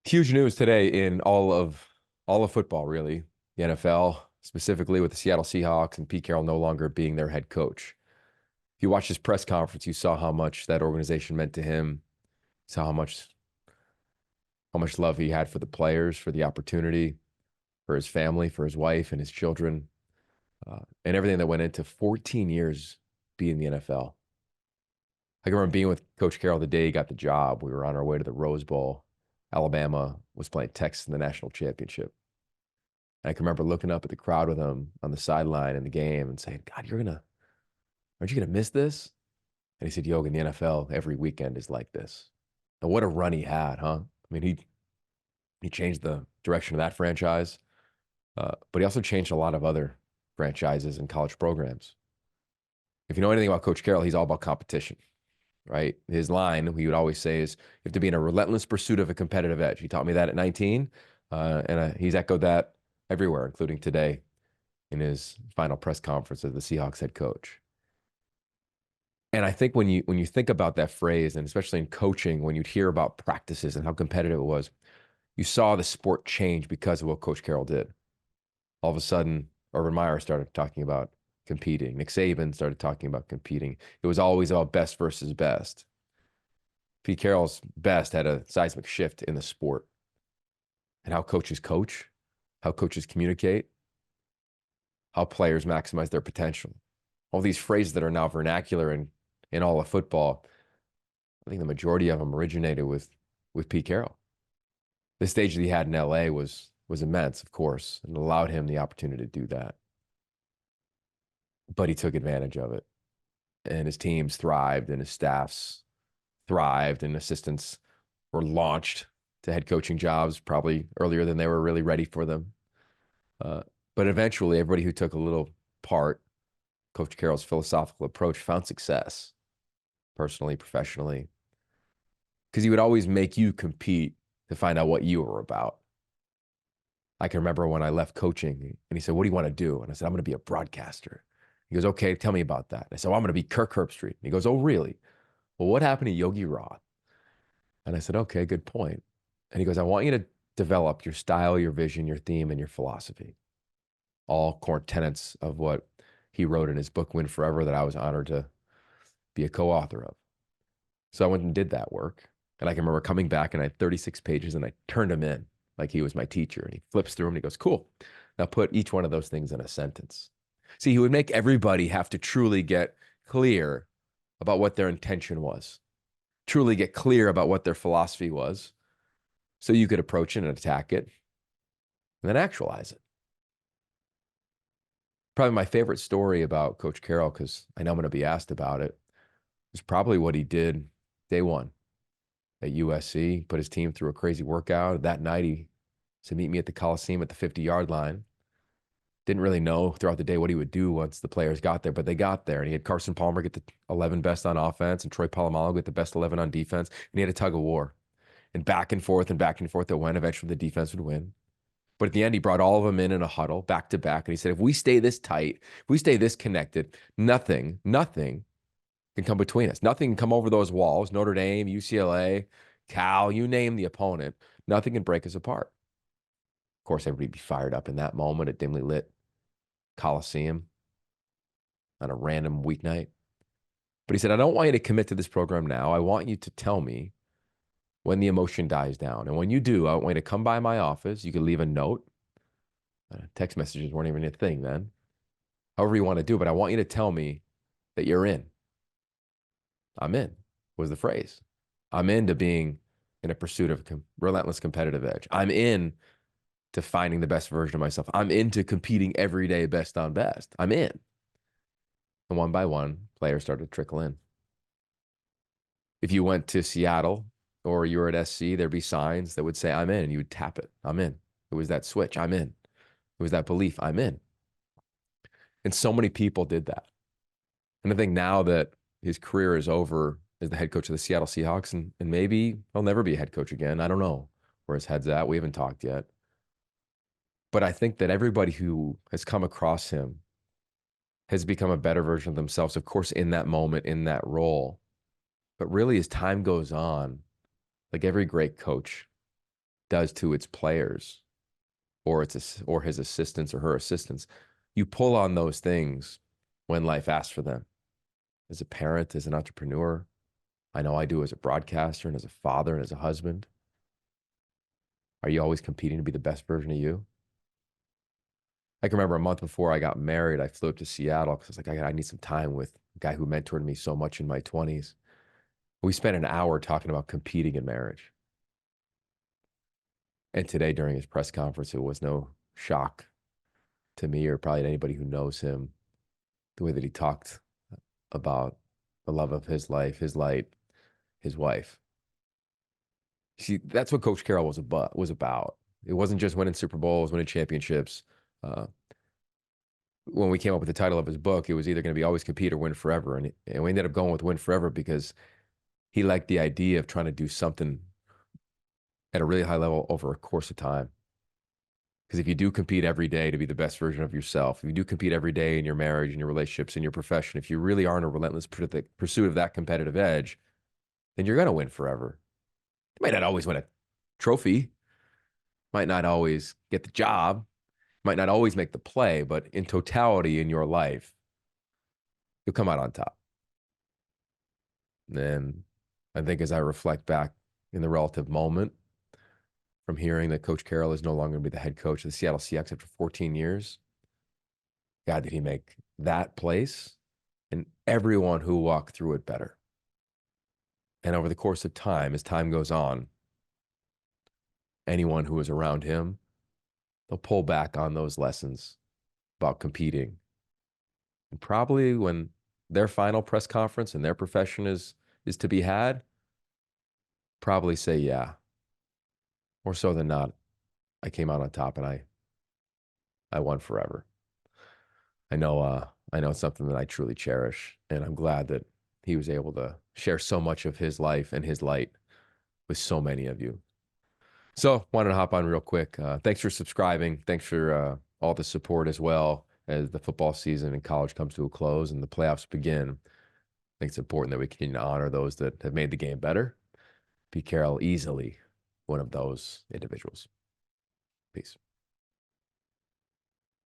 Huge news today in all of football, really. The NFL, specifically with the Seattle Seahawks and Pete Carroll no longer being their head coach. If you watched his press conference, you saw how much that organization meant to him, saw how much love he had for the players, for the opportunity, for his family, for his wife and his children, and everything that went into 14 years being in the NFL. I can remember being with Coach Carroll the day he got the job. We were on our way to the Rose Bowl. Alabama was playing Texas in the national championship. And I can remember looking up at the crowd with him on the sideline in the game and saying, God, aren't you gonna miss this? And he said, Yoga, in the NFL, every weekend is like this. And what a run he had, huh? I mean, he changed the direction of that franchise, but he also changed a lot of other franchises and college programs. If you know anything about Coach Carroll, he's all about competition, right? His line, he would always say, is you have to be in a relentless pursuit of a competitive edge. He taught me that at 19, and he's echoed that everywhere, including today in his final press conference as the Seahawks head coach. And I think when you think about that phrase, and especially in coaching, when you'd hear about practices and how competitive it was, you saw the sport change because of what Coach Carroll did. All of a sudden, Urban Meyer started talking about competing. Nick Saban started talking about competing. It was always about best versus best. Pete Carroll's best had a seismic shift in the sport and how coaches coach, how coaches communicate, how players maximize their potential. All these phrases that are now vernacular in all of football, I think the majority of them originated with Pete Carroll. The stage that he had in LA was immense, of course, and allowed him the opportunity to do that. But he took advantage of it. And his teams thrived, and his staffs thrived, and assistants were launched to head coaching jobs probably earlier than they were really ready for them. Uh, but eventually, everybody who took a little part, Coach Carroll's philosophical approach, found success personally, professionally, because he would always make you compete to find out what you were about. I can remember when I left coaching and he said, what do you want to do? And I said, I'm going to be a broadcaster. He goes, okay, tell me about that. And I said, well, I'm going to be Kirk Herbstreit. And he goes, oh, really? Well, what happened to Yogi Roth? And I said, okay, good point. And he goes, I want you to develop your style, your vision, your theme, and your philosophy. All core tenets of what he wrote in his book, Win Forever, that I was honored to be a co-author of. So I went and did that work. And I can remember coming back and I had 36 pages and I turned him in like he was my teacher. And he flips through them and he goes, cool. Now put each one of those things in a sentence. See, he would make everybody have to truly get clear about what their intention was, truly get clear about what their philosophy was, so you could approach it and attack it and then actualize it. Probably my favorite story about Coach Carroll, because I know I'm going to be asked about it, is probably what he did day one at USC. Put his team through a crazy workout. That night, he said, meet me at the Coliseum at the 50-yard line. Didn't really know throughout the day what he would do once the players got there, but they got there. And he had Carson Palmer get the 11 best on offense and Troy Polamalu get the best 11 on defense. And he had a tug of war. And back and forth it went. Eventually, the defense would win. But at the end, he brought all of them in a huddle, back to back. And he said, if we stay this tight, if we stay this connected, nothing can come between us. Nothing can come over those walls. Notre Dame, UCLA, Cal, you name the opponent. Nothing can break us apart. Of course, everybody would be fired up in that moment at dimly lit Coliseum on a random weeknight. But he said, I don't want you to commit to this program now. I want you to tell me when the emotion dies down. And when you do, I want you to come by my office. You can leave a note. Text messages weren't even a thing then. However you want to do, but I want you to tell me that you're in. I'm in, was the phrase. I'm into being in a pursuit of relentless competitive edge. I'm in to finding the best version of myself. I'm into competing every day best on best. I'm in. And one by one, players started to trickle in. If you went to Seattle or you were at SC, there'd be signs that would say, I'm in, and you would tap it. I'm in. It was that switch. I'm in. It was that belief. I'm in. And so many people did that. And I think now that his career is over as the head coach of the Seattle Seahawks, and maybe he'll never be a head coach again. I don't know where his head's at. We haven't talked yet. But I think that everybody who has come across him has become a better version of themselves, of course, in that moment, in that role. But really, as time goes on, like every great coach, does to its players or or his assistants or her assistants. You pull on those things when life asks for them. As a parent, as an entrepreneur, I know I do as a broadcaster and as a father and as a husband. Are you always competing to be the best version of you? I can remember a month before I got married, I flew up to Seattle because I was like, I need some time with a guy who mentored me so much in my 20s. We spent an hour talking about competing in marriage. And today, during his press conference, it was no shock to me or probably to anybody who knows him, the way that he talked about the love of his life, his light, his wife. See, that's what Coach Carroll was about. It wasn't just winning Super Bowls, winning championships. Uh, when we came up with the title of his book, it was either going to be Always Compete or Win Forever. And we ended up going with Win Forever because he liked the idea of trying to do something at a really high level over a course of time. Because if you do compete every day to be the best version of yourself, if you do compete every day in your marriage, in your relationships, in your profession, if you really are in a relentless pursuit of that competitive edge, then you're going to win forever. You might not always win a trophy, might not always get the job, might not always make the play, but in totality in your life, you'll come out on top. And I think as I reflect back in the relative moment from hearing that Coach Carroll is no longer going to be the head coach of the Seattle Seahawks after 14 years, God, did he make that place and everyone who walked through it better. And over the course of time, as time goes on, anyone who was around him, they'll pull back on those lessons about competing. And probably when their final press conference and their profession is to be had, probably say, yeah, more so than not, I came out on top and I won forever. I know it's something that I truly cherish, and I'm glad that he was able to share so much of his life and his light with so many of you. So, wanted to hop on real quick. Thanks for subscribing. Thanks for all the support as well as the football season in college comes to a close and the playoffs begin. I think it's important that we continue to honor those that have made the game better. Pete Carroll, easily one of those individuals. Peace.